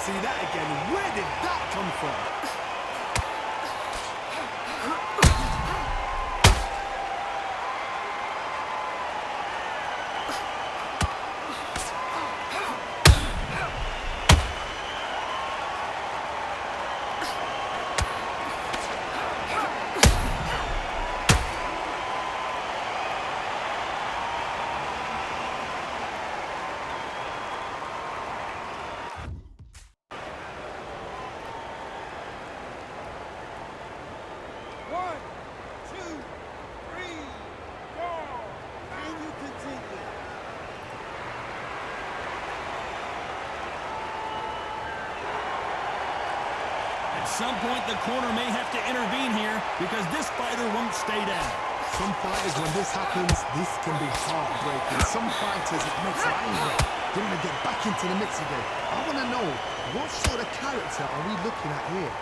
see that again. Where did that come from? At some point, the corner may have to intervene here because this fighter won't stay down. Some fighters, when this happens, this can be heartbreaking. Some fighters, it makes them angry. They want to get back into the mix again. I want to know, what sort of character are we looking at here?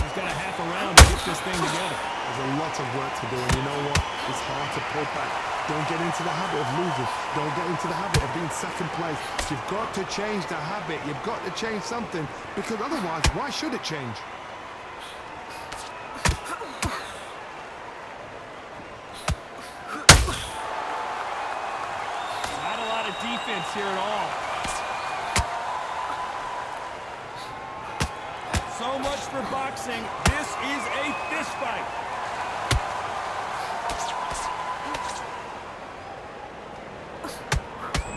He's got a half a round to get this thing together. There's a lot of work to do, and you know what? It's hard to pull back. Don't get into the habit of losing. Don't get into the habit of being second place. You've got to change the habit. You've got to change something, because otherwise, why should it change? Not a lot of defense here at all. So much for boxing. This is a fist fight.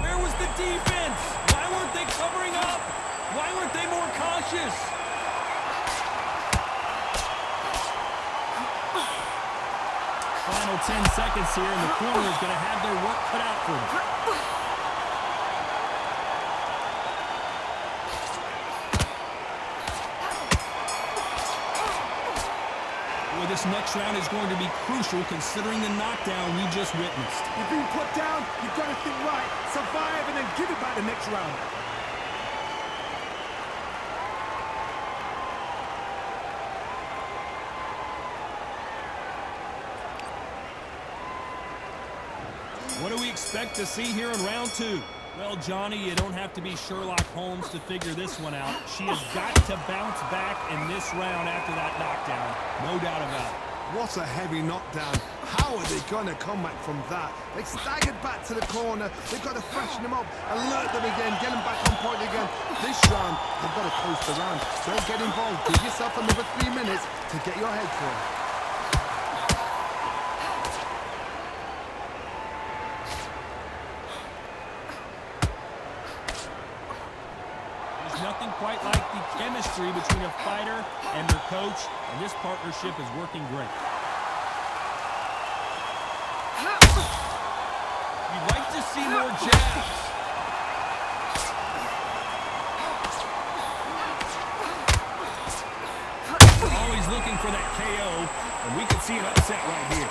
Where was the defense? Why weren't they covering up? Why weren't they more cautious? Final 10 seconds here, and the corner is going to have their work cut out for them. This next round is going to be crucial considering the knockdown we just witnessed. You've been put down, you've got to think right, survive, and then give it back the next round. What do we expect to see here in round two? Well, Johnny, you don't have to be Sherlock Holmes to figure this one out. She has got to bounce back in this round after that knockdown. No doubt about it. What a heavy knockdown. How are they going to come back from that? They staggered back to the corner. They've got to freshen them up, alert them again, get them back on point again. This round, they've got to coast the round. Don't get involved. Give yourself another 3 minutes to get your head clear. Nothing quite like the chemistry between a fighter and their coach, and this partnership is working great. You'd like to see more jabs. Always looking for that KO, and we could see an upset right here.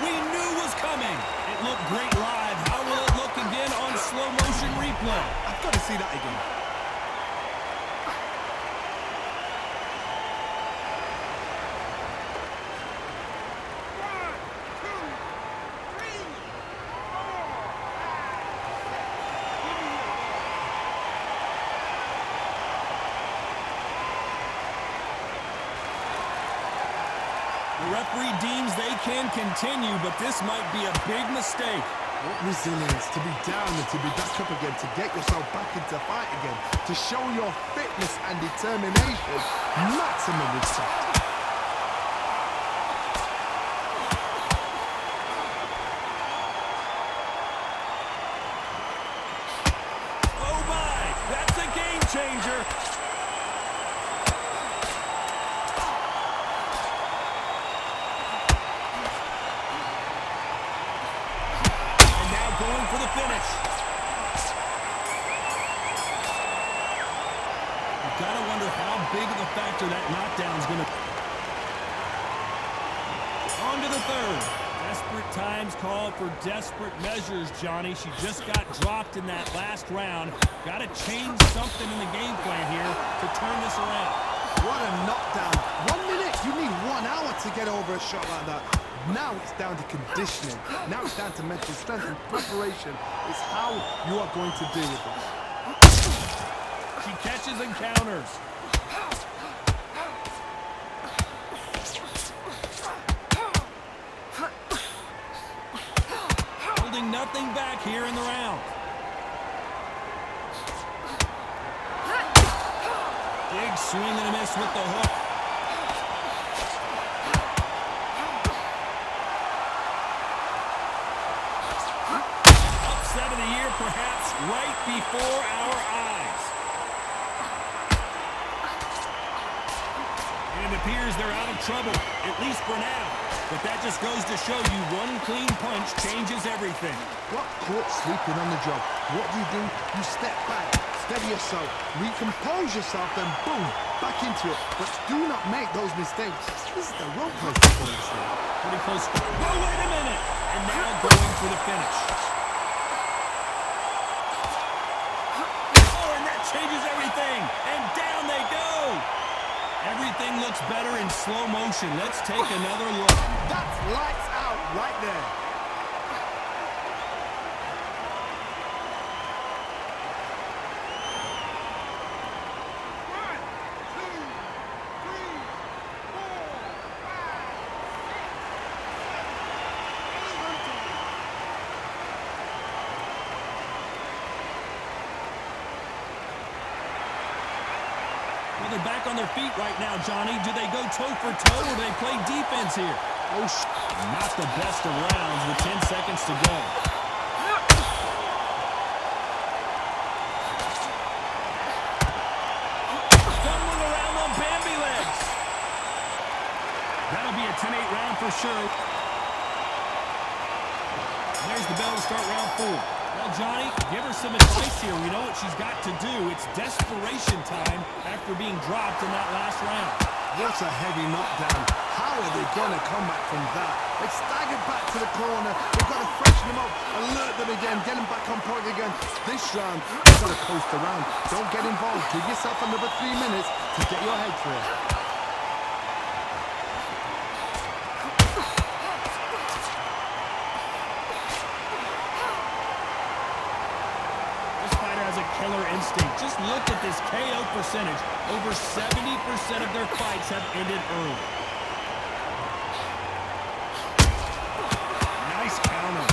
We knew was coming. It looked great live. How will it look again on slow motion replay? I've got to see that again. The referee deems they can continue, but this might be a big mistake. What resilience to be down and to be back up again, to get yourself back into fight again, to show your fitness and determination. Maximum respect. Oh my, that's a game changer. Going for the finish. You've got to wonder how big of a factor that knockdown is going to... On to the third. Desperate times call for desperate measures, Johnny. She just got dropped in that last round. Got to change something in the game plan here to turn this around. What a knockdown. 1 minute to get over a shot like that. Now it's down to conditioning. Now it's down to mental strength and preparation. It's how you are going to deal with it. She catches and counters. Holding nothing back here in the round. Big swing and a miss with the hook. Upset of the year, perhaps, right before our eyes. And it appears they're out of trouble, at least for now. But that just goes to show you one clean punch changes everything. Got caught sleeping on the job. What do? You step back, steady yourself, recompose yourself, then boom, back into it. But do not make those mistakes. This is the wrong place to put this in. Pretty close. Oh, wait a minute! And now going for the finish. Oh, and that changes everything. And down they go. Everything looks better in slow motion. Let's take another look. That's lights out right there. Well, they're back on their feet right now, Johnny. Do they go toe for toe or do they play defense here? Oh, not the best of rounds with 10 seconds to go. Fumbling around on Bambi legs. That'll be a 10-8 round for sure. There's the bell to start round 4. Well, Johnny, give her some advice here. We know what she's got to do. It's desperation time after being dropped in that last round. What a heavy knockdown. How are they going to come back from that? They staggered back to the corner. They've got to freshen them up, alert them again, get them back on point again. This round, you've got to coast around. Don't get involved. Give yourself another 3 minutes to get your head clear. Killer instinct. Just look at this KO percentage. Over 70% of their fights have ended early. Nice counter.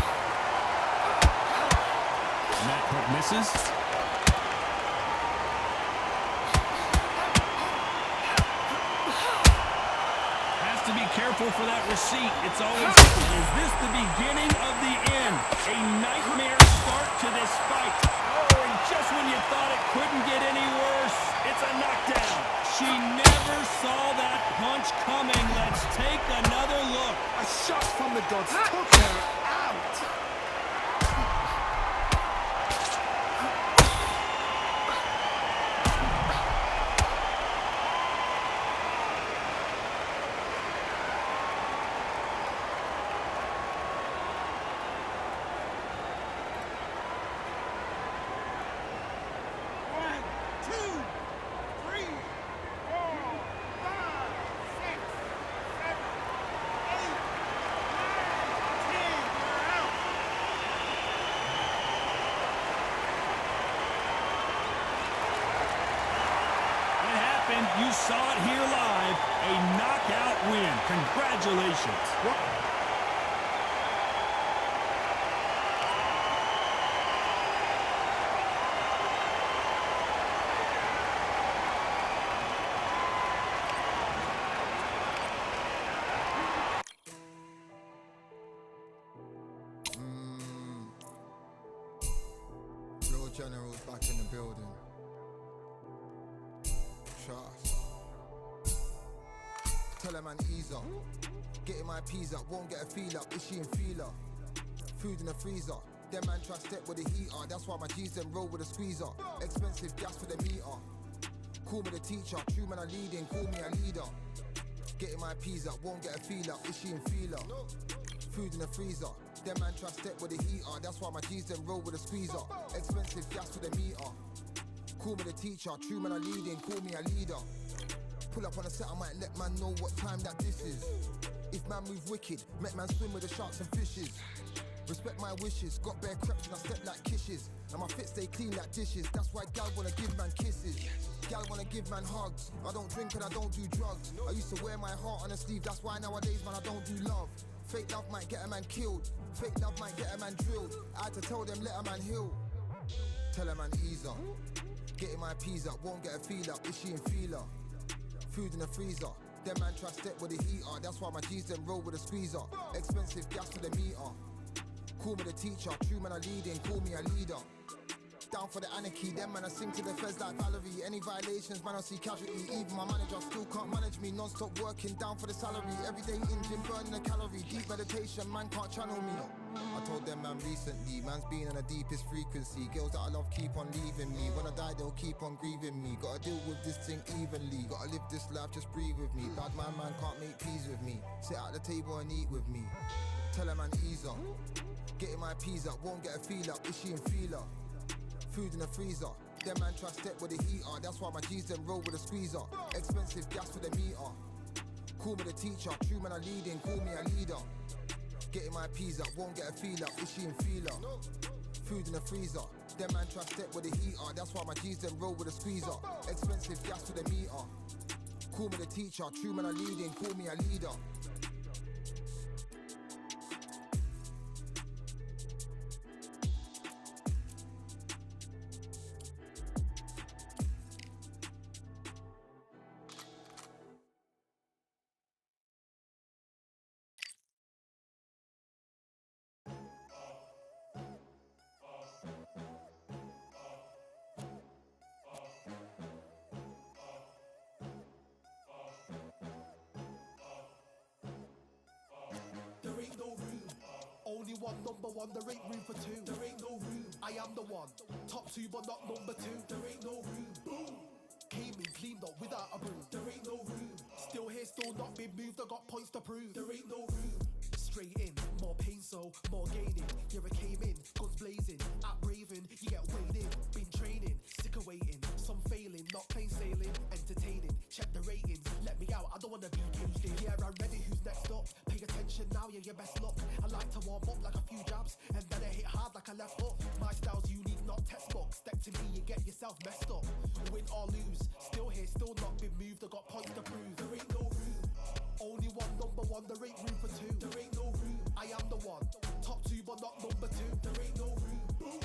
And that hook misses. Has to be careful for that receipt. It's always, is this the beginning of the end? A nightmare start to this fight. Just when you thought it couldn't get any worse, it's a knockdown. She never saw that punch coming. Let's take another look. A shot from the gods took her out. You saw it here live, a knockout win. Congratulations. What? Real General's back in the building. Trust. Tell a man ease up. Getting my peas up, won't get a feel up. Is she in feeler? Food in the freezer. Them man try step with the heater. That's why my G's them roll with a squeezer. Expensive gas for the meter. Call me the teacher. True man I leading, call me a leader. Getting my peas up, won't get a feel up. Is she in feeler? Food in the freezer. Them man try step with the heater. That's why my G's them roll with a squeezer. Expensive gas for the meter. Call me the teacher, true man I leading, call me a leader. Pull up on a set, I might let man know what time that this is. If man move wicked, make man swim with the sharks and fishes. Respect my wishes, got bare creps and I step like kisses. And my fit stay clean like dishes, that's why gal wanna give man kisses. Gal wanna give man hugs, I don't drink and I don't do drugs. I used to wear my heart on a sleeve, that's why nowadays man I don't do love. Fake love might get a man killed, fake love might get a man drilled. I had to tell them let a man heal. Tell a man ease up, getting my peas up, won't get a feel up, is she in feeler? Food in the freezer, them man try step with the heater, that's why my G's them roll with a squeezer. Expensive gas for the meter. Call me the teacher, true man I leading, call me a leader. Down for the anarchy, them man I sing to the feds like Valerie. Any violations, man I see casualty. Even my manager still can't manage me. Non-stop working, down for the salary. Everyday in gym, burning a calorie. Deep meditation, man can't channel me. I told them man recently, man's been on the deepest frequency. Girls that I love keep on leaving me. When I die they'll keep on grieving me. Gotta deal with this thing evenly. Gotta live this life, just breathe with me. Bad man can't make peace with me. Sit at the table and eat with me. Tell a man ease up, getting my peas up, won't get a feel up, is she in feeler? Food in the freezer, them man try step with the heater, that's why my G's them roll with a squeezer. Expensive gas for the meter. Call me the teacher, true man I leading, call me a leader. Getting my peas up, won't get a feel up, is she in feeler? Food in the freezer, them man try step with the heater, that's why my G's them roll with a squeezer. Expensive gas for the meter. Call me the teacher, true man I leading, call me a leader. There ain't no room. Only one number one, there ain't room for two. There ain't no room. I am the one. Top two, but not number two. There ain't no room. Boom. Came in, cleaned up without a broom. There ain't no room. Still here, still not been moved. I got points to prove. There ain't no room. Straight in, more pain, so more gaining. Yeah, I came in, guns blazing. At Raven, you get weighed in. Been training, sick of waiting. Some failing, not plain sailing. Entertaining, check the ratings. Let me out, I don't wanna be caged in. Yeah, I'm ready, who's next up? Pay attention now, yeah, your best luck. I like to warm up like a few jabs, and then I hit hard like a left hook. My style's unique, not textbook. Step to me, you get yourself messed up. Win or lose, still here, still not been moved. I got points to prove. There ain't no room. Only one number one, there ain't room for two. There ain't no room. I am the one. Top two, but not number two. There ain't no room. Boom.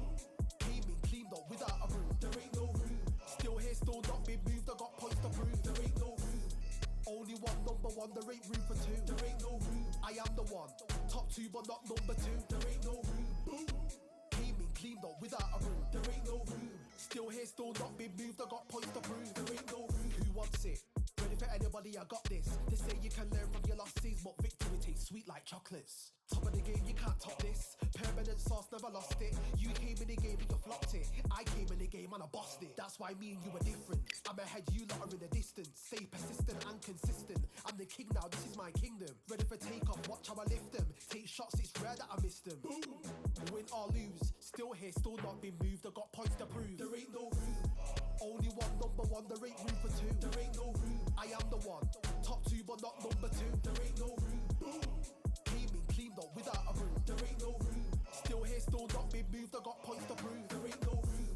Came in, cleaned up without a broom. There ain't no room. Still here, still not been moved. I got points to prove. There ain't no room. Only one number one, there ain't room for two. There ain't no room. I am the one. Top two, but not number two. There ain't no room. Boom. Came in, cleaned up without a broom. There ain't no room. Still here, still not been moved. I got points to prove. There ain't no room. Who wants it? Ready for anybody, I got this. They say you can learn from your losses, but victory tastes sweet like chocolates. Top of the game, you can't top this. Permanent sauce, never lost it. You came in the game and you flopped it. I came in the game and I bossed it. That's why me and you are different. I'm ahead, you lot are in the distance. Stay persistent and consistent. I'm the king now, this is my kingdom. Ready for takeoff, watch how I lift them. Take shots, it's rare that I miss them. Boom. Win or lose, still here, still not been moved. I got points to prove. There ain't no room. Only one number one, there ain't room for two. There ain't no room. I am the one. Top two, but not number two. There ain't no room. Boom. Came in, cleaned up without a broom. There ain't no room. Still here, still not been moved. I got points to prove. There ain't no room.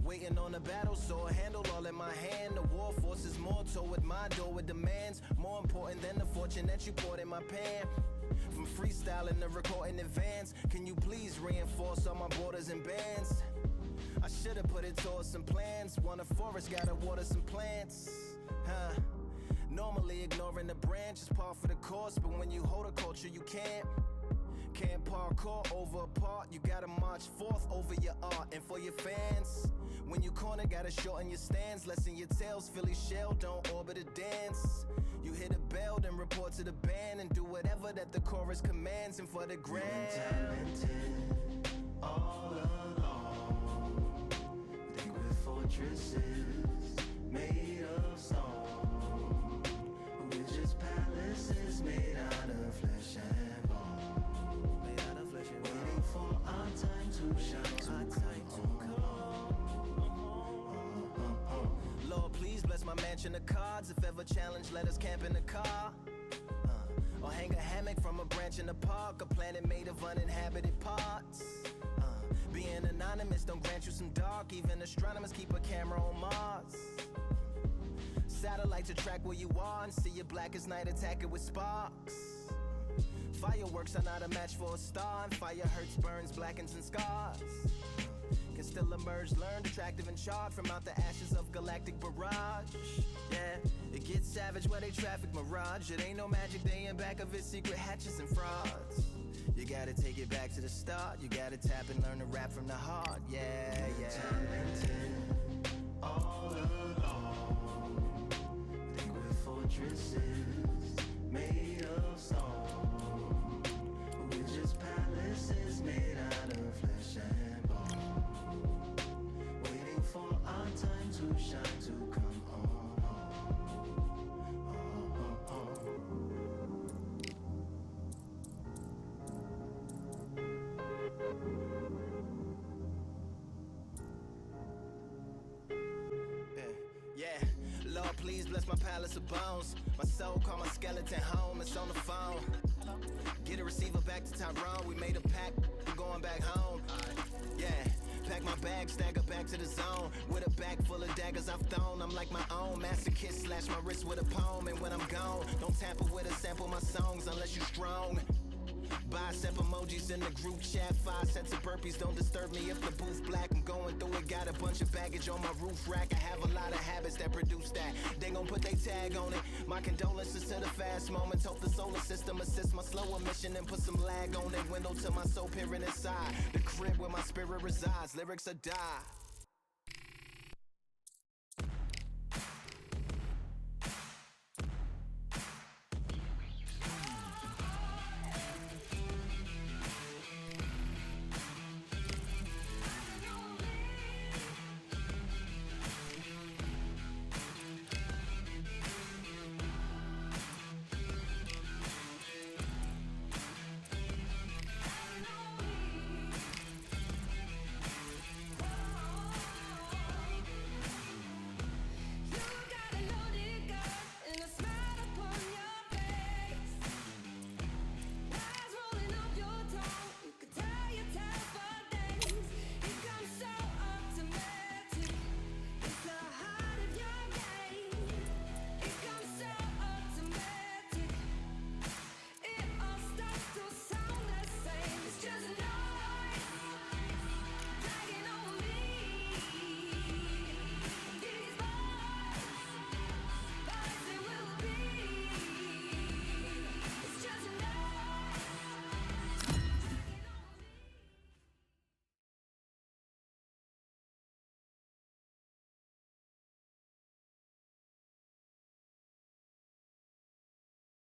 Waiting on a battle, so a handle all in my hand. The war forces more toward my door with demands. More important than the fortune that you poured in my pan. From freestyling to recording advance, can you please reinforce all my borders and bands? I should've put it towards some plans. Want a forest, gotta water some plants. Normally ignoring the branch is par for the course, but when you hold a culture you can't parkour over a part. You gotta march forth over your art. And for your fans, when you corner, gotta shorten your stance. Lessen your tails, Philly shell, don't orbit a dance. You hit a bell, then report to the band and do whatever that the chorus commands. And for the grand, talented all along. Think we're fortresses made of stone. We're just palaces made out of flesh and bone. Made out of flesh and bone. Waiting for our time to shine, our time to come. Lord, please bless my mansion of cards. If ever challenged, let us camp in the car. Or hang a hammock from a branch in the park. A planet made of uninhabited parts. Being anonymous don't grant you some dark. Even astronomers keep a camera on Mars. Satellite to track where you are and see you black as night, attack it with sparks. Fireworks are not a match for a star, and fire hurts, burns, blackens, and scars. Can still emerge, learned, attractive, and charred from out the ashes of galactic barrage. Yeah, it gets savage where they traffic mirage. It ain't no magic day in back of it, secret hatches and frauds. You gotta take it back to the start. You gotta tap and learn to rap from the heart. Yeah, yeah. Talented all along. Think we're fortresses made of stone. We're just palaces made out of flesh and bone. Waiting for our time to shine, to come on. Yeah, Lord, please bless my palace of bones. My soul call my skeleton home, it's on the phone. Get a receiver back to Tyrone. We made a pact, we're going back home. Yeah, pack my bag, stagger back to the zone. With a bag full of daggers I've thrown. I'm like my own masochist, slash my wrist with a poem. And when I'm gone, don't tamper with or sample my songs unless you strong. Bicep emojis in the group chat. 5 sets of burpees, don't disturb me if the booth black. I'm going through it, got a bunch of baggage on my roof rack. I have a lot of habits that produce that. They gon' put they tag on it. My condolences to the fast moments. Hope the solar system assists my slow emission and put some lag on it. Window to my soul peering inside the crib where my spirit resides. Lyrics are die.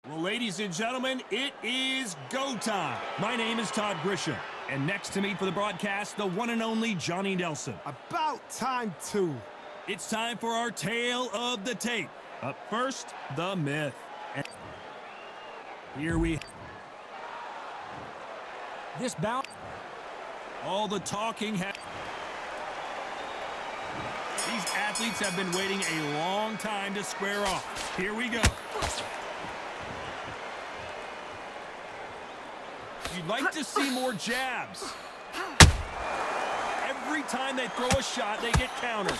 Well, ladies and gentlemen, it is go time. My name is Todd Grisham, and next to me for the broadcast, the one and only Johnny Nelson. About time too. It's time for our tale of the tape. Up first, the myth. And here we this bout. All the talking These athletes have been waiting a long time to square off. Here we go. You'd like to see more jabs. every time they throw a shot, they get countered.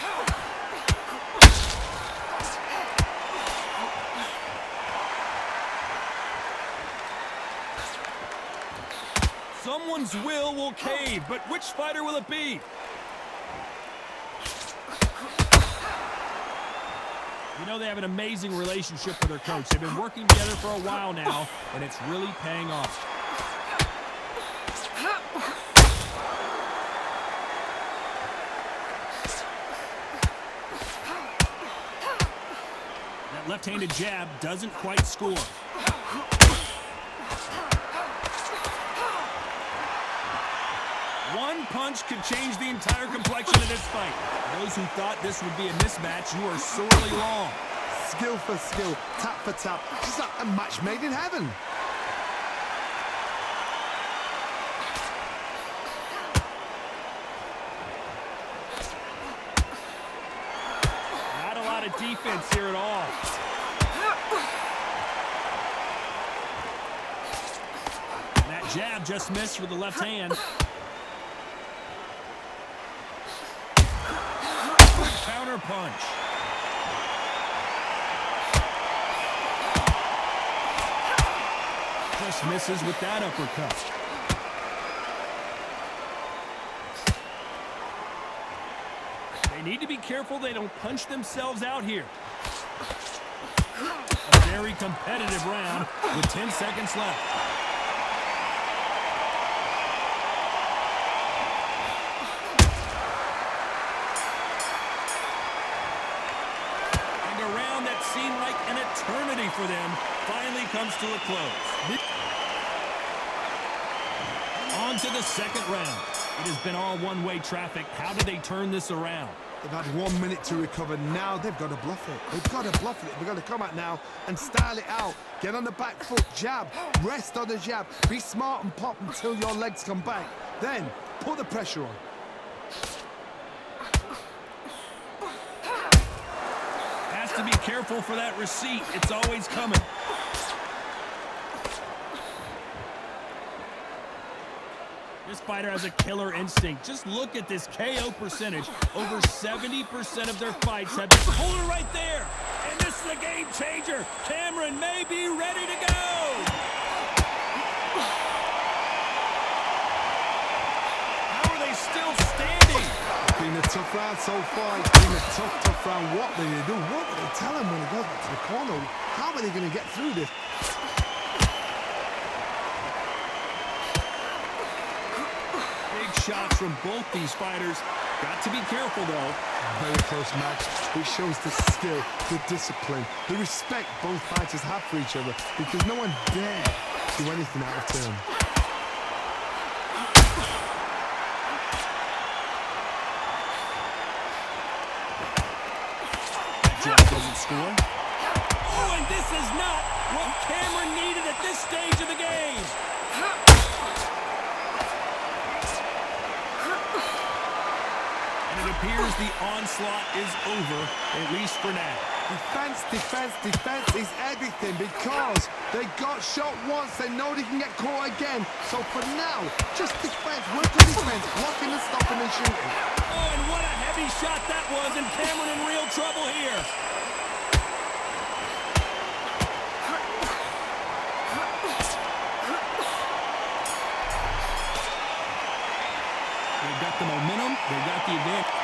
Someone's will cave, but which fighter will it be? You know, they have an amazing relationship with their coach. They've been working together for a while now, and it's really paying off. That left-handed jab doesn't quite score. One punch could change the entire complexion of this fight. Those who thought this would be a mismatch, you are sorely wrong. Skill for skill, tap for tap, just like a match made in heaven. Not a lot of defense here at all. And that jab just missed with the left hand. Counter punch. Just misses with that uppercut. They need to be careful they don't punch themselves out here. A very competitive round with 10 seconds left. Seemed like an eternity for them finally comes to a close. On to the second round. It has been all one-way traffic. How do they turn this around? They've had 1 minute to recover. Now they've got to bluff it. They've got to bluff it. They've got to come out now and style it out. Get on the back foot, jab, rest on the jab. Be smart and pop until your legs come back. Then put the pressure on. To be careful for that receipt. It's always coming. This fighter has a killer instinct. Just look at this KO percentage. Over 70% of their fights have been... Hold it right there. And this is a game changer. Cameron may be ready to go. How are they still standing? Been a tough round so far. It's been a tough round. What do they do? What do they tell him when he goes back to the corner? How are they going to get through this? Big shots from both these fighters. Got to be careful, though. Very close match. It shows the skill, the discipline, the respect both fighters have for each other because no one dare do anything out of turn. Doesn't score. Oh, and this is not what Cameron needed at this stage of the game. And it appears the onslaught is over, at least for now. Defense is everything because they got shot once. They know they can get caught again. So for now, just defense, work on defense, blocking and stopping and shooting. Oh, and what a heavy shot that was, and Cameron in real trouble here. They've got the momentum, they've got the advantage.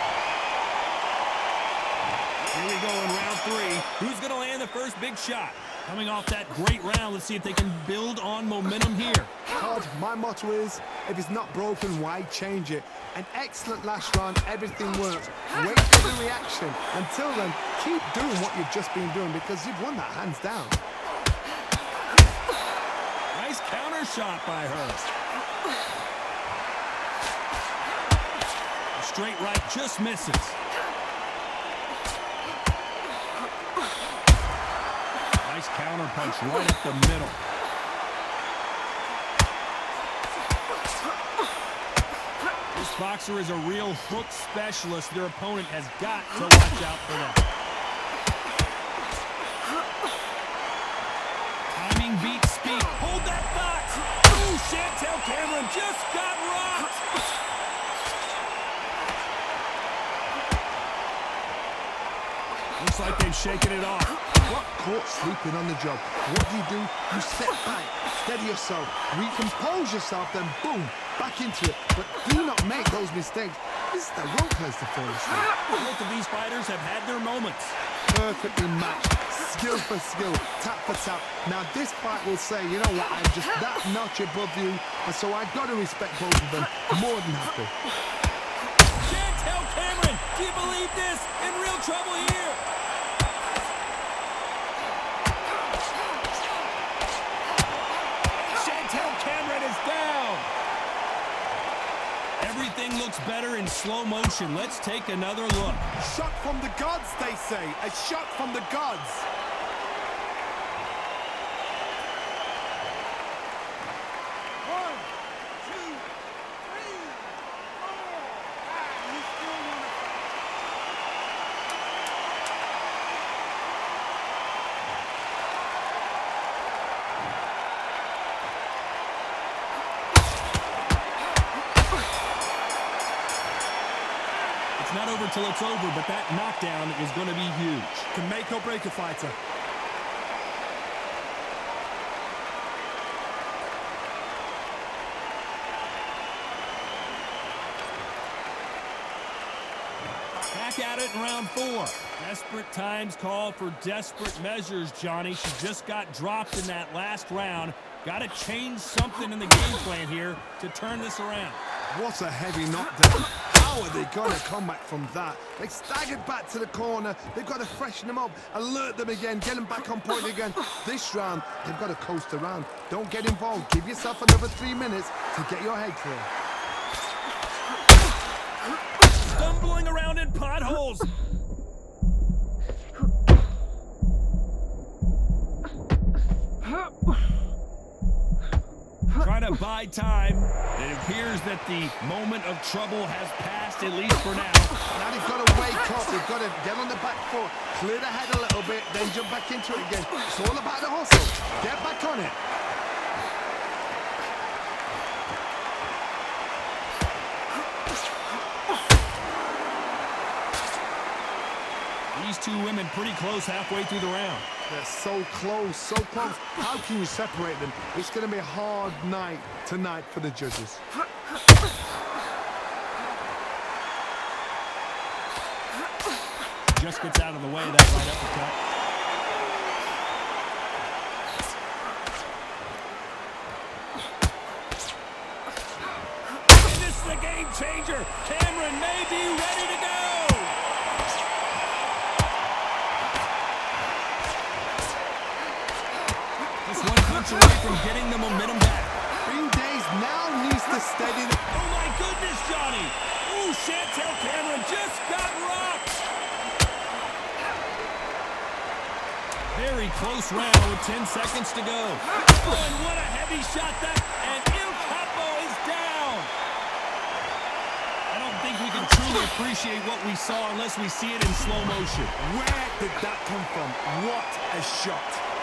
Here we go in round three. Who's going to land the first big shot? Coming off that great round, let's see if they can build on momentum here. Todd, my motto is, if it's not broken, why change it? An excellent last round, everything works. Wait for the reaction. Until then, keep doing what you've just been doing because you've won that hands down. Nice counter shot by her. A straight right just misses. Nice counter punch right up the middle. This boxer is a real hook specialist. Their opponent has got to watch out for that. Timing beats speed. Hold that thought. Ooh, Chantel Cameron just got rocked. Looks like they've shaken it off. Got caught sleeping on the job. What do? You step back, steady yourself, recompose yourself, then boom, back into it. But do not make those mistakes. This is the wrong place to fall asleep. Both of these fighters have had their moments. Perfectly matched, skill for skill, tap for tap. Now this fight will say, you know what, I'm just that notch above you, and so I got to respect both of them more than happy. Chantel Cameron, do you believe this? In real trouble here. Chantel Cameron is down. Everything looks better in slow motion. Let's take another look. Shot from the gods, they say. A shot from the gods. It's not over till it's over, but that knockdown is going to be huge. Can make or break a fighter. Back at it in round 4. Desperate times call for desperate measures, Johnny. She just got dropped in that last round. Got to change something in the game plan here to turn this around. What a heavy knockdown. How are they going to come back from that? They staggered back to the corner. They've got to freshen them up, alert them again, get them back on point again. This round, they've got to coast around. Don't get involved. Give yourself another 3 minutes to get your head clear. Stumbling around in potholes. Trying to buy time. It appears that the moment of trouble has passed, at least for now. Now they've got to wake up. They've got to get on the back foot, clear the head a little bit, then jump back into it again. It's all about the hustle. Get back on it. These two women pretty close halfway through the round. They're so close, so close. How can you separate them? It's going to be a hard night tonight for the judges. Just gets out of the way of that right uppercut. And this is a game changer. Cameron may be ready to go. Just one punch away from getting the momentum back. Green Days now needs to steady the... Oh my goodness, Johnny. Ooh, Chantel Cameron just got rocked. Very close round with 10 seconds to go. Oh, and what a heavy shot that, and Il Capo is down. I don't think we can truly appreciate what we saw unless we see it in slow motion. Where did that come from? What a shot.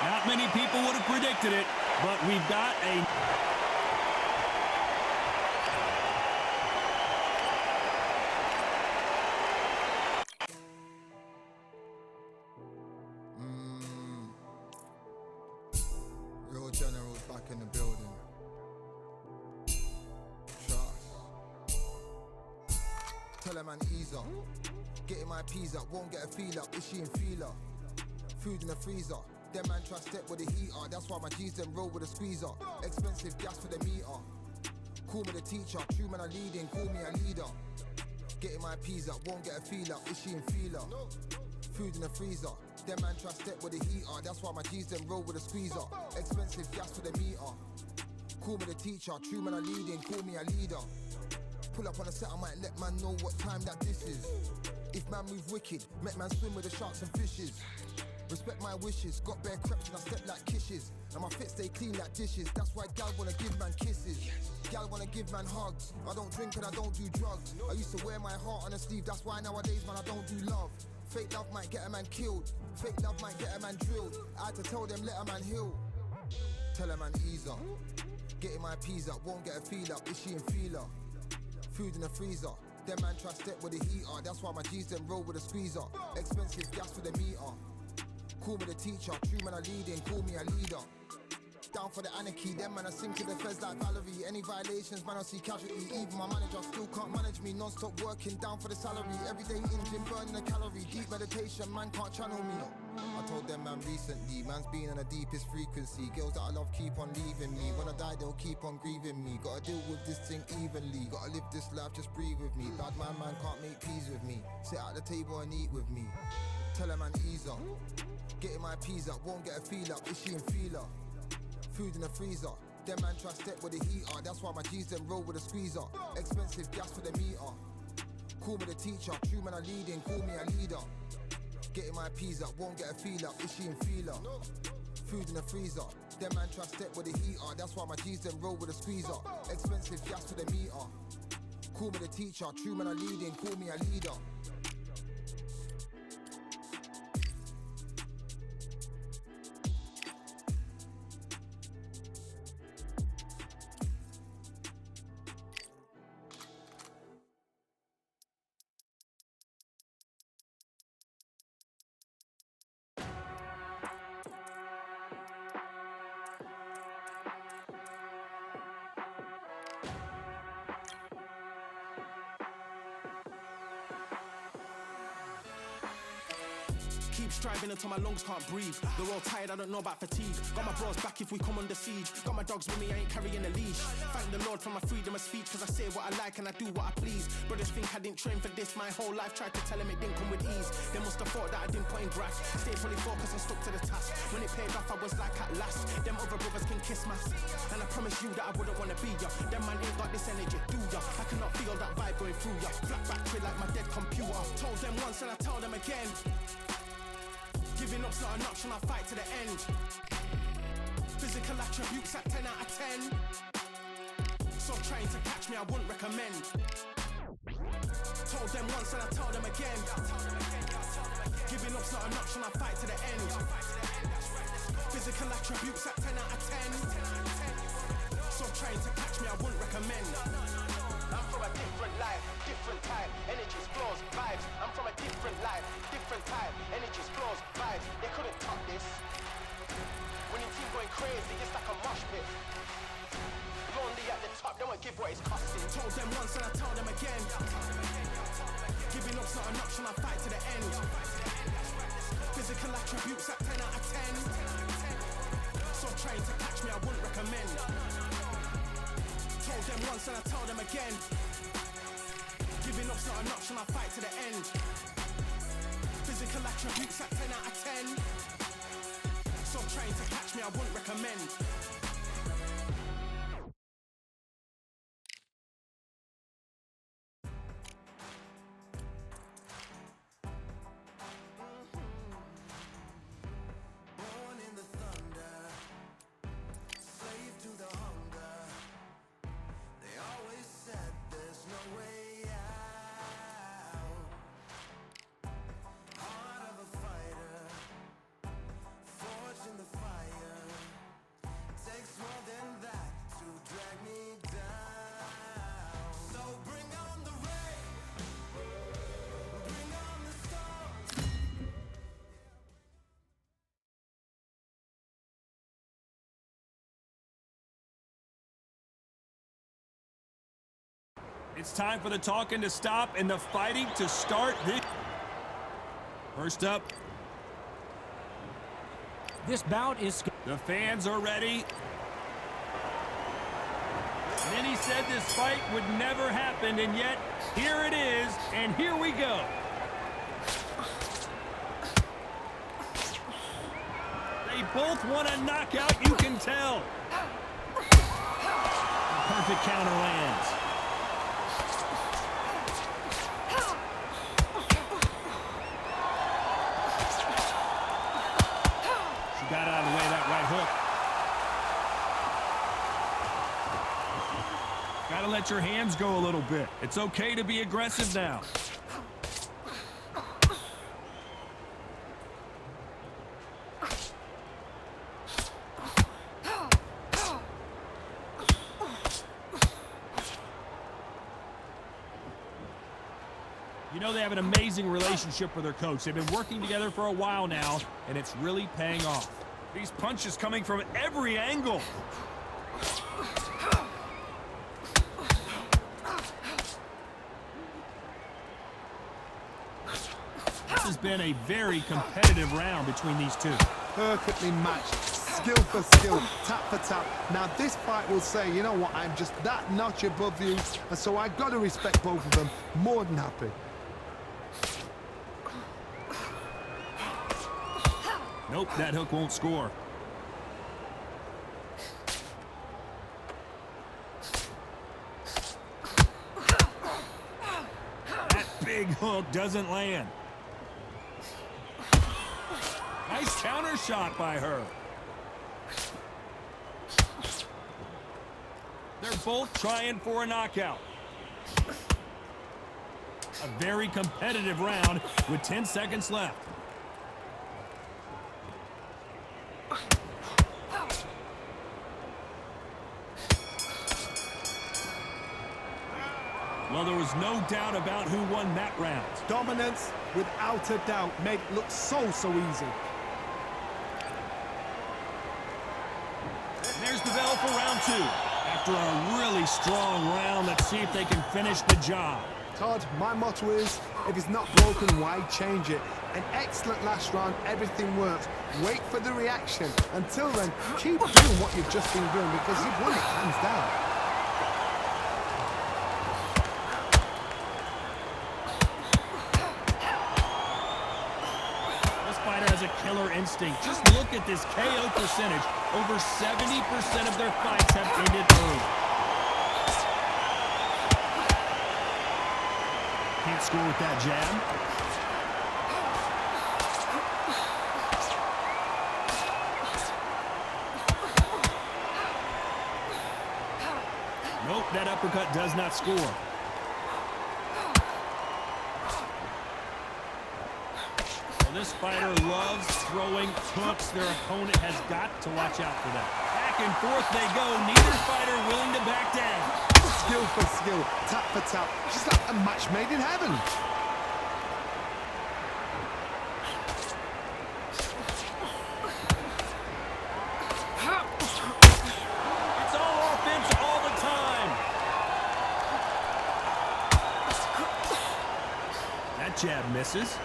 Not many people would have predicted it, but we've got a... Real generals back in the building. Trust. Tell a man ease up. Getting my peas up, won't get a feel up. Is she in feeler? Food in the freezer. Them man try step with the heater. That's why my G's them roll with a squeezer. Expensive gas for the meter. Call me the teacher. True man I leading. Call me a leader. Getting my peas up, won't get a feel up. Is she in feeler? Food in the freezer. Them man try step with the heater. That's why my G's them roll with a squeezer. Expensive gas for the meter. Call me the teacher. True man I leading. Call me a leader. Pull up on a set, I might let man know what time that this is. If man move wicked, make man swim with the sharks and fishes. Respect my wishes, got bare creps and I step like kishes. And my fit stay clean like dishes, that's why gal wanna give man kisses. Gal wanna give man hugs, I don't drink and I don't do drugs. I used to wear my heart on a sleeve, that's why nowadays man I don't do love. Fake love might get a man killed, fake love might get a man drilled. I had to tell them let a man heal. Tell a man ease up, getting my peas up, won't get a feel up, is she in feeler? Food in the freezer, them man try step with the heater, that's why my G's them roll with a squeezer. Expensive gas for the meter, call me the teacher, true man I leading, call me a leader. Down for the anarchy, them man I sing to the feds like Valerie. Any violations, man I see casualty. Even my manager still can't manage me. Non-stop working, down for the salary. Everyday in gym, burning a calorie. Deep meditation, man can't channel me. I told them man recently, man's been on the deepest frequency. Girls that I love keep on leaving me. When I die they'll keep on grieving me. Gotta deal with this thing evenly. Gotta live this life, just breathe with me. Bad man can't make peace with me. Sit at the table and eat with me. Tell a man ease up, getting my peas up, won't get a feel up, is she in feeler? Food in the freezer, them man try step with the heater, that's why my G's them roll with a squeezer. Expensive gas for the meter, call me the teacher, true man I leading, call me a leader. Getting my peas up, won't get a feel up, is she in feeler? Food in the freezer, them man try step with the heater, that's why my G's them roll with a squeezer. Expensive gas for the meter, call me the teacher, true man I leading, call me a leader. Keep striving until my lungs can't breathe. They're all tired, I don't know about fatigue. Got my bros back if we come under siege. Got my dogs with me, I ain't carrying a leash. Thank the Lord for my freedom of speech, cause I say what I like and I do what I please. Brothers think I didn't train for this my whole life. Tried to tell them it didn't come with ease. They must have thought that I didn't put in graft. Stayed fully focused and stuck to the task. When it paid off I was like at last. Them other brothers can kiss my and I promise you that I wouldn't wanna be ya. Them man ain't got this energy, do ya? I cannot feel that vibe going through ya. Flat battery like my dead computer. Told them once and I tell them again. Giving up's not an option, I fight to the end. Physical attributes at 10 out of 10. So trying to catch me, I wouldn't recommend. Told them once and I tell them again. Giving up's not an option, I fight to the end. Physical attributes at 10 out of 10. So trying to catch me, I wouldn't recommend. I'm from a different life, different time, energies, flows, vibes. I'm from a different life, different time, energies, flows, vibes. They couldn't top this. Winning team going crazy, it's like a mosh pit. Lonely at the top, they won't give what it's costing. Told them once and I tell them again. Giving up's not an option, I fight to the end. Physical attributes at 10 out of 10. So trying to catch me, I wouldn't recommend. Told them once and I tell them again. Giving up's not an option, I fight to the end. Physical attributes at 10 out of 10. So trying to catch me, I wouldn't recommend. It's time for the talking to stop and the fighting to start. First up, this bout is... the fans are ready. Many said this fight would never happen, and yet here it is, and here we go. They both want a knockout, you can tell. Perfect counter lands. She got out of the way of that right hook. Got to let your hands go a little bit. It's okay to be aggressive now. You know they have an amazing relationship with their coach. They've been working together for a while now, and it's really paying off. These punches coming from every angle. This has been a very competitive round between these two. Perfectly matched, skill for skill, tap for tap. Now this fight will say, you know what, I'm just that notch above you, and so I got to respect both of them. More than happy. Nope, that hook won't score. That big hook doesn't land. Nice counter shot by her. They're both trying for a knockout. A very competitive round with 10 seconds left. Well, there was no doubt about who won that round. Dominance, without a doubt, made it look so easy. And there's the bell for round two. After a really strong round, let's see if they can finish the job. Todd, my motto is, if it's not broken, why change it? An excellent last round, everything works. Wait for the reaction. Until then, keep doing what you've just been doing because you've won it hands down. A killer instinct. Just look at this KO percentage. Over 70% of their fights have ended early. Can't score with that jab. Nope, that uppercut does not score. This fighter loves throwing hooks. Their opponent has got to watch out for that. Back and forth they go. Neither fighter willing to back down. Skill for skill, tap for tap. Just like a match made in heaven. It's all offense all the time. That jab misses.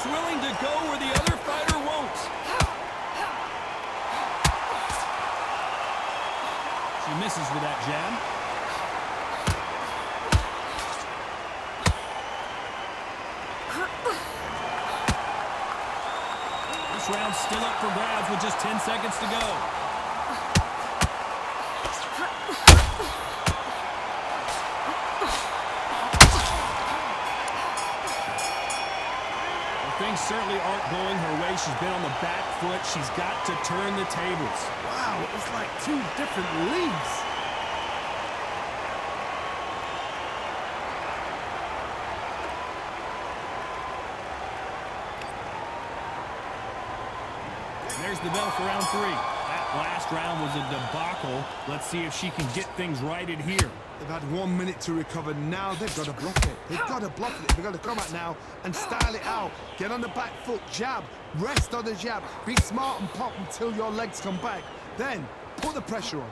Willing to go where the other fighter won't. She misses with that jab. This round's still up for grabs with just 10 seconds to go. Things certainly aren't going her way. She's been on the back foot. She's got to turn the tables. Wow, it's like two different leagues. And there's the bell for round three. That last round was a debacle. Let's see if she can get things righted here. They've had 1 minute to recover. Now they've got to block it. They've got to block it. They've got to come out now and style it out. Get on the back foot, jab, rest on the jab. Be smart and pop until your legs come back. Then put the pressure on.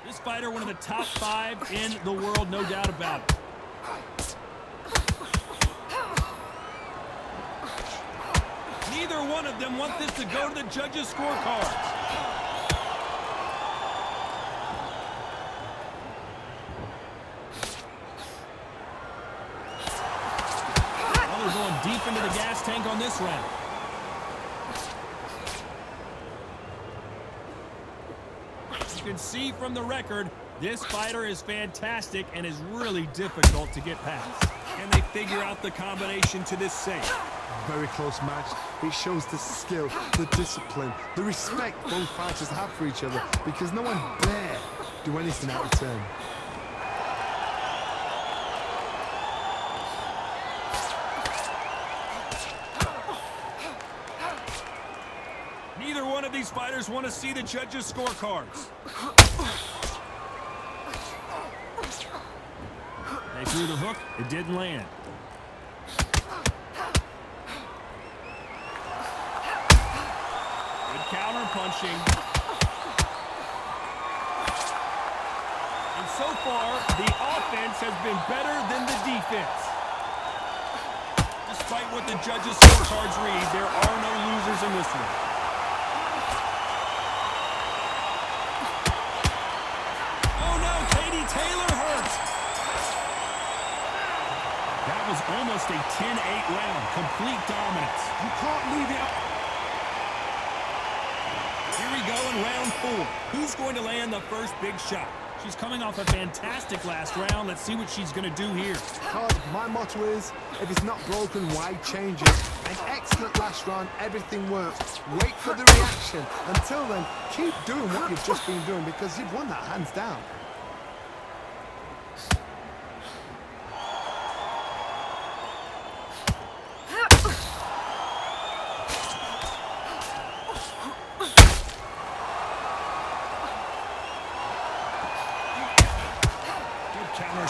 This fighter, one of the top 5 in the world, no doubt about it. Neither one of them want this to go to the judges' scorecards. Well, they're going deep into the gas tank on this round. can see from the record, this fighter is fantastic and is really difficult to get past. Can they figure out the combination to this safe? Very close match. It shows the skill, the discipline, the respect both fighters have for each other because no one dare do anything out of turn. Neither one of these fighters want to see the judges' scorecards. They threw the hook, it didn't land. Good counter punching. And so far, the offense has been better than the defense. Despite what the judges' scorecards read, there are no losers in this one. Almost a 10-8 round, complete dominance. You can't leave it up. Here we go in round 4. Who's going to land the first big shot? She's coming off a fantastic last round. Let's see what she's going to do here. Todd, my motto is, if it's not broken, why change it? An excellent last round, everything works. Wait for the reaction. Until then, keep doing what you've just been doing because you've won that hands down.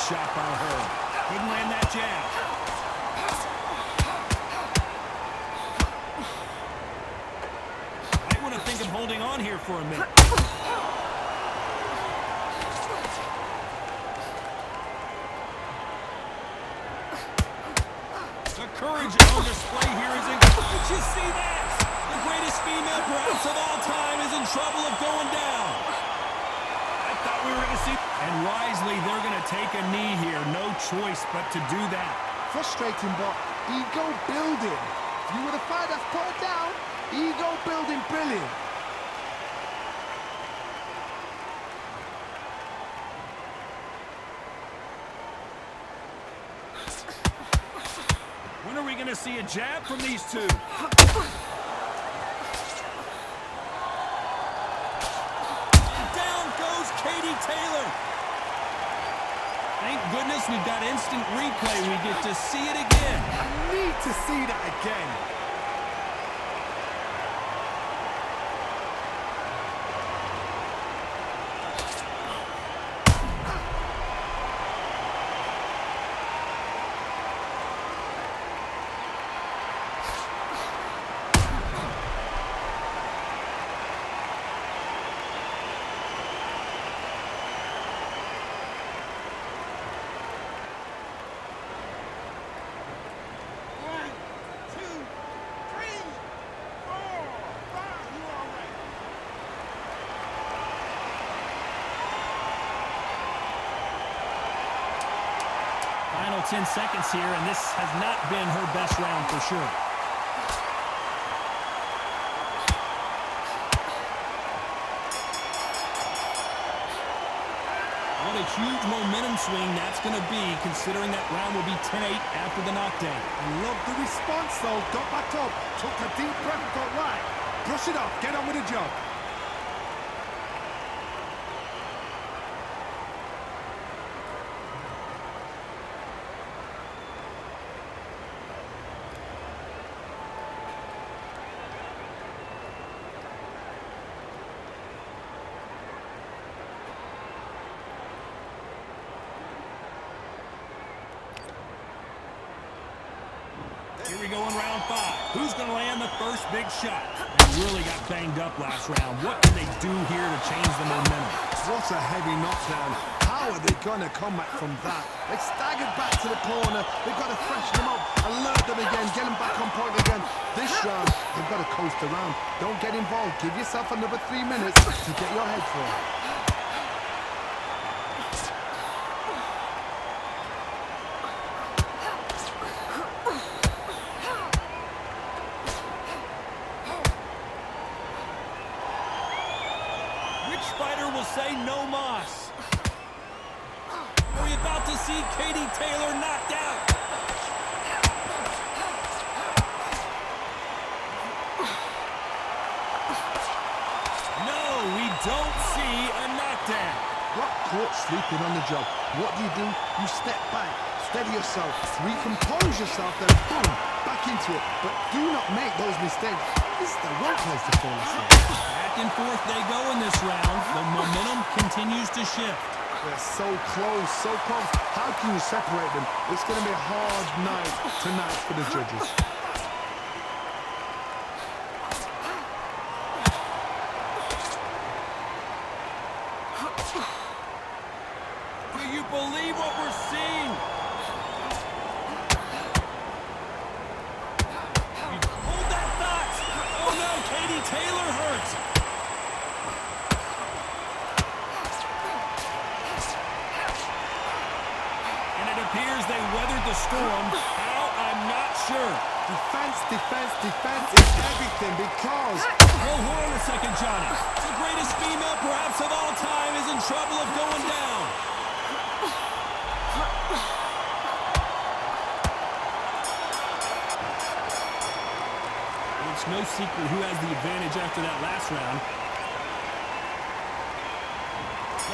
Shot by her. Couldn't land that jab. Might want to think of holding on here for a minute. The courage on display here is incredible. Did you see that? The greatest female perhaps of all time is in trouble of going down. I thought we were going to see... And wisely, they're going to take a knee here. No choice but to do that. Frustrating, but ego building. If you were the fighter that's put it down, ego building, brilliant. When are we going to see a jab from these two? Katie Taylor. Thank goodness we've got instant replay. We get to see it again. I need to see that again. Final 10 seconds here, and this has not been her best round for sure. What a huge momentum swing that's going to be, considering that round will be 10-8 after the knockdown. I love the response, though. Got back up, took a deep breath, got right. Brush it off, get on with the job. Here we go in round 5. Who's going to land the first big shot? They really got banged up last round. What can they do here to change the momentum? What a heavy knockdown. How are they going to come back from that? They staggered back to the corner. They've got to freshen them up, alert them again, get them back on point again. This round, they've got to coast around. Don't get involved. Give yourself another 3 minutes to get your head for it. Which fighter will say no mas? Are we about to see Katie Taylor knocked out? No, we don't see a knockdown. Got caught sleeping on the job. What do? You step back, steady yourself, recompose yourself, then boom, back into it. But do not make those mistakes. This is the wrong place to fall asleep. Back and forth they go in this round. The momentum continues to shift. They're so close, so close. How can you separate them? It's going to be a hard night tonight for the judges. Do you believe what we're seeing? Hold that thought! Oh no, Katie Taylor hurt! And it appears they weathered the storm. How? I'm not sure. Defense, defense, defense is everything because... Oh, hold on a second, Johnny. The greatest female perhaps of all time is in trouble of going down. It's no secret who has the advantage after that last round.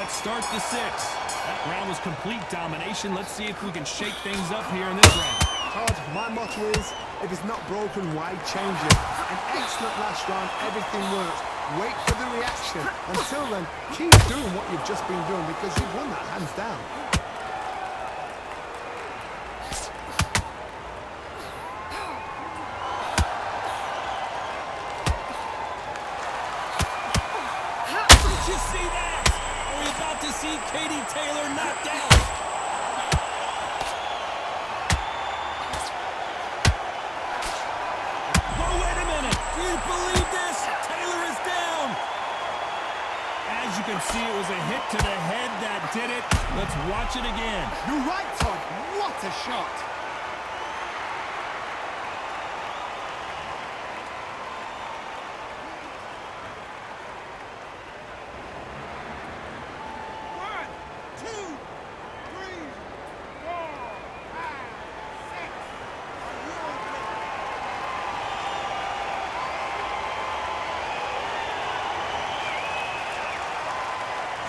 Let's start the sixth. That round was complete domination. Let's see if we can shake things up here in this round. Todd, my motto is, if it's not broken, why change it? An excellent last round, everything works. Wait for the reaction. Until then, keep doing what you've just been doing because you've won that hands down. Did you see that? Are we about to see Katie Taylor knocked out? Oh, wait a minute. Do you believe this? Taylor is down. As you can see, it was a hit to the head that did it. Let's watch it again. You're right, Todd. What a shot.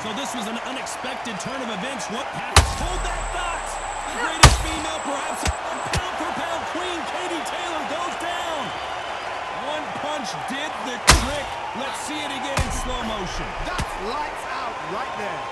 So this was an unexpected turn of events. What happened? Hold that thought! The greatest female, perhaps, and pound-for-pound queen, Katie Taylor, goes down. One punch did the trick. Let's see it again in slow motion. That's lights out right there.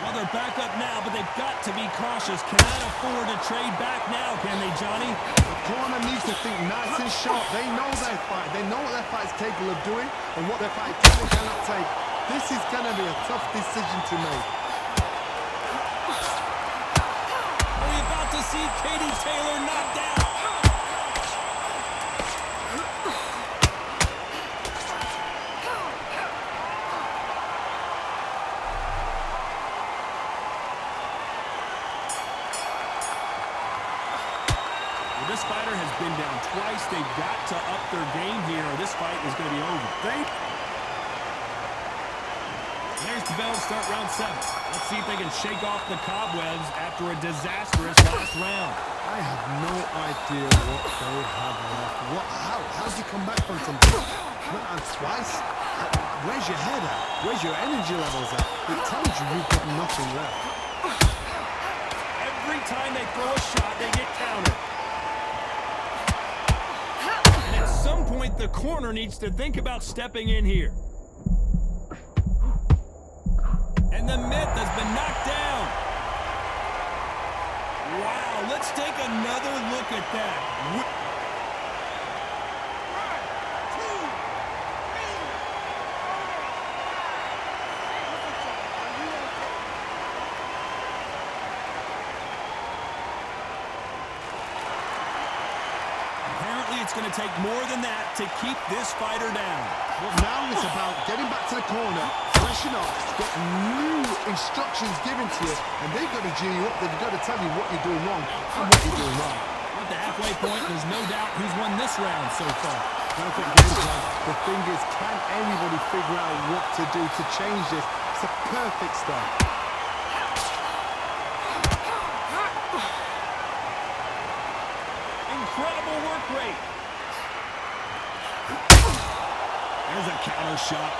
Well, they're back up now, but they've got to be cautious. Cannot afford to trade back now, can they, Johnny? The corner needs to think nice and sharp. They know their fight. They know what their fight is capable of doing and what their fight can or cannot take. This is going to be a tough decision to make. Are we about to see Katie Taylor knocked out? This fighter has been down twice. They've got to up their game here, or this fight is going to be over. There's the bell to start round 7. Let's see if they can shake off the cobwebs after a disastrous last round. I have no idea what they have left. How's he come back from something? Went out twice? Where's your head at? Where's your energy levels at? It tells you you've got nothing left. Every time they throw a shot, they get countered. At some point, the corner needs to think about stepping in here. And the myth has been knocked down. Wow, Let's take another look at that. Apparently, it's going to take more than that to keep this fighter down. Well, now it's about getting back to the corner, freshen up, get new instructions given to you, and they've got to G you up. They've got to tell you what you're doing wrong and what you're doing right. At the halfway point, there's no doubt who's won this round so far. Perfect game plan. The thing is, can anybody figure out what to do to change this? It's a perfect start. Incredible work rate. There's a counter shot.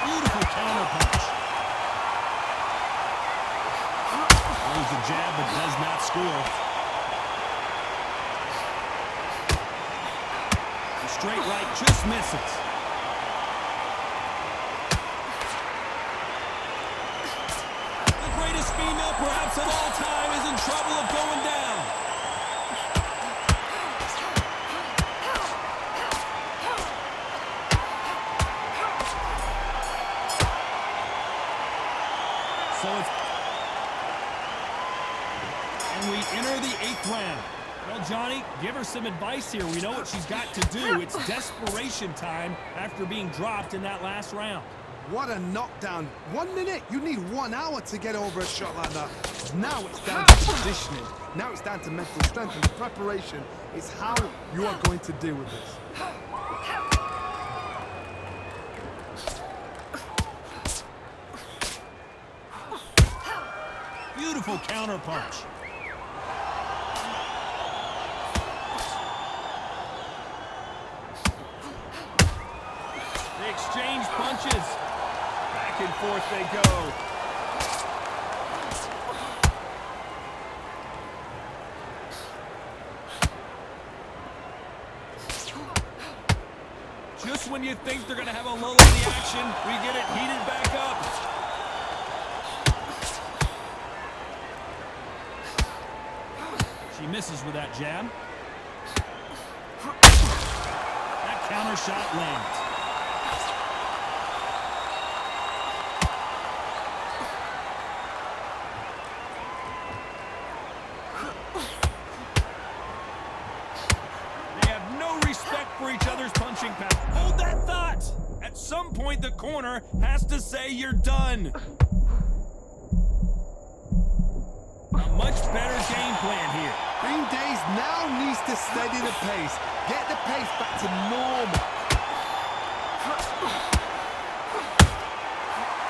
Beautiful counter punch. There's the jab, but does not score. The straight right just misses. The greatest female perhaps of all time is in trouble of going down. And we enter the 8th round. Well, Johnny, give her some advice here. We know what she's got to do. It's desperation time after being dropped in that last round. What a knockdown. 1 minute. You need 1 hour to get over a shot like that. Now it's down to positioning. Now it's down to mental strength, and the preparation is how you are going to deal with this. Beautiful counter punch. They exchange punches. Back and forth they go. Just when you think they're going to have a lull in the action, we get it heated back up. She misses with that jab. That counter shot lands. They have no respect for each other's punching power. Hold that thought! At some point, the corner has to say you're done. A much better game plan here. Green Days now needs to steady the pace. Get the pace back to normal.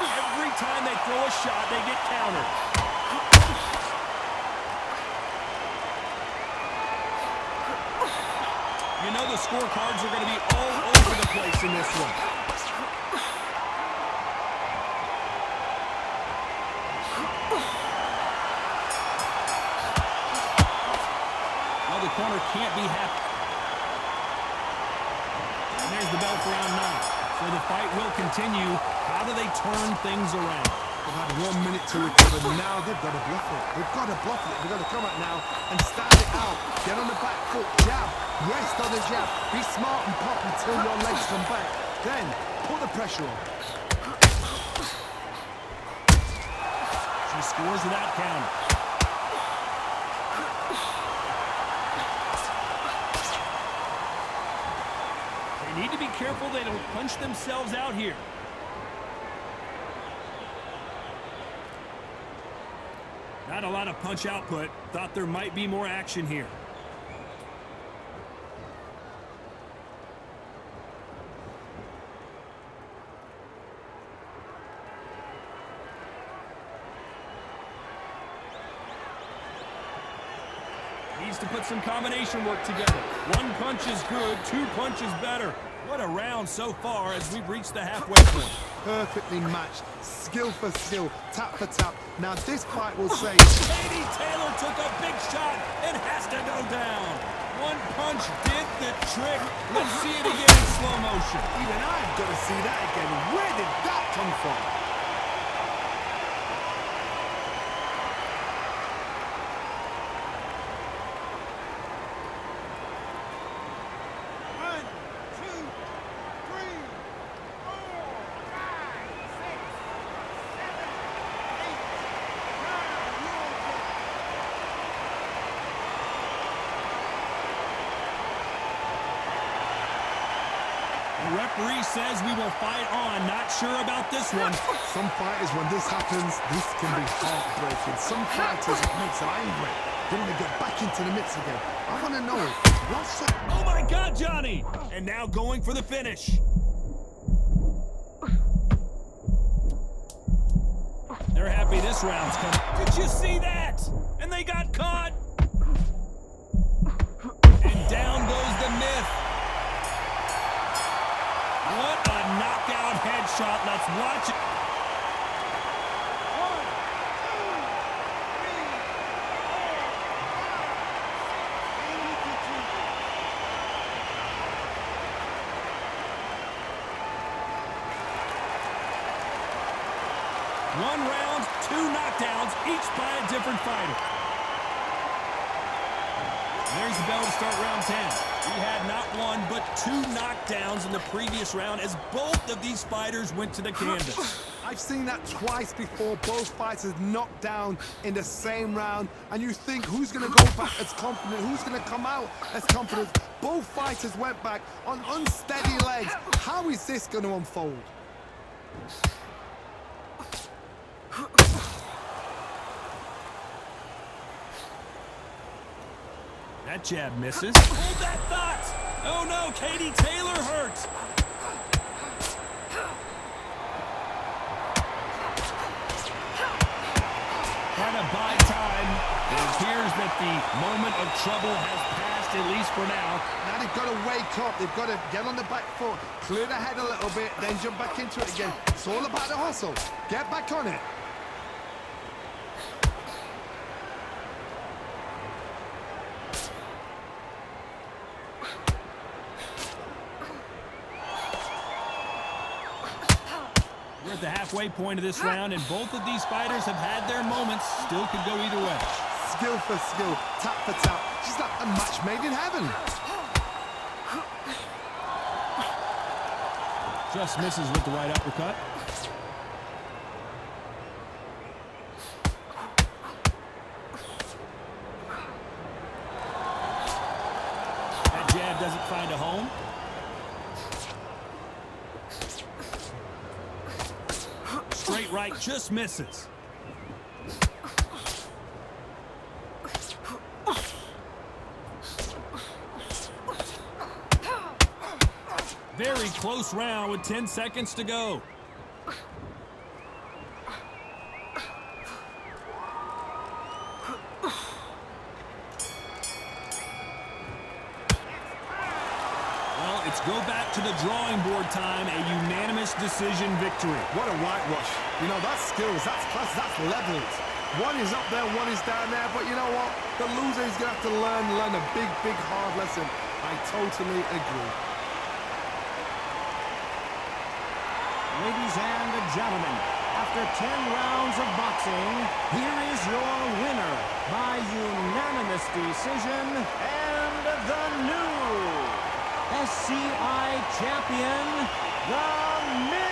Every time they throw a shot, they get countered. You know the scorecards are going to be all over the place in this one. Well, the corner can't be happy. And there's the bell for round 9. So the fight will continue. How do they turn things around? They've had 1 minute to recover. Now they've got to bluff it. They've got to bluff it. They've got to come out now and stand it out. Get on the back foot, jab, rest on the jab. Be smart and pop until your legs come back. Then put the pressure on. She scores without counter. They need to be careful they don't punch themselves out here. Not a lot of punch output. Thought there might be more action here. Needs to put some combination work together. 1 punch is good, 2 punches better. What a round so far as we've reached the halfway point. Perfectly matched, skill for skill, tap for tap. Now this fight will say, Katie Taylor took a big shot and has to go down. 1 punch did the trick. Let's see it again in slow motion. even I've got to see that again. Where did that come from? Referee says we will fight on. Not sure about this one. Some fighters, when this happens, this can be heartbreaking. Some fighters, it makes them angry. They want to get back into the mix again. I want to know what's up. Oh my God, Johnny! And now going for the finish. They're happy this round's coming. Did you see that? And they got caught. And down goes the myth. What a knockout headshot. Let's watch it. One round, 2 knockdowns, each by a different fighter. There's the bell to start round 10. We had not one, but 2 knockdowns in the previous round as both of these fighters went to the canvas. I've seen that twice before, both fighters knocked down in the same round, and you think, who's going to go back as confident, who's going to come out as confident? Both fighters went back on unsteady legs. How is this going to unfold? That jab misses. Hold that thought! Oh no, Katie Taylor hurt! Trying to buy time. It appears that the moment of trouble has passed, at least for now. Now they've got to wake up. They've got to get on the back foot, clear the head a little bit, then jump back into it again. It's all about the hustle. Get back on it. We're at the halfway point of this round, and both of these fighters have had their moments. Still could go either way. Skill for skill, tap for tap. She's like a match made in heaven. Just misses with the right uppercut. That jab doesn't find a home. Straight right just misses. Very close round with 10 seconds to go. Well, it's go back to the drawing board time, a unanimous decision victory. What a whitewash. You know, that's skills, that's class, that's levels. One is up there, one is down there, but you know what? The loser is going to have to learn a big, big, hard lesson. I totally agree. Ladies and gentlemen, after 10 rounds of boxing, here is your winner by unanimous decision and the new SCI champion, The Miz.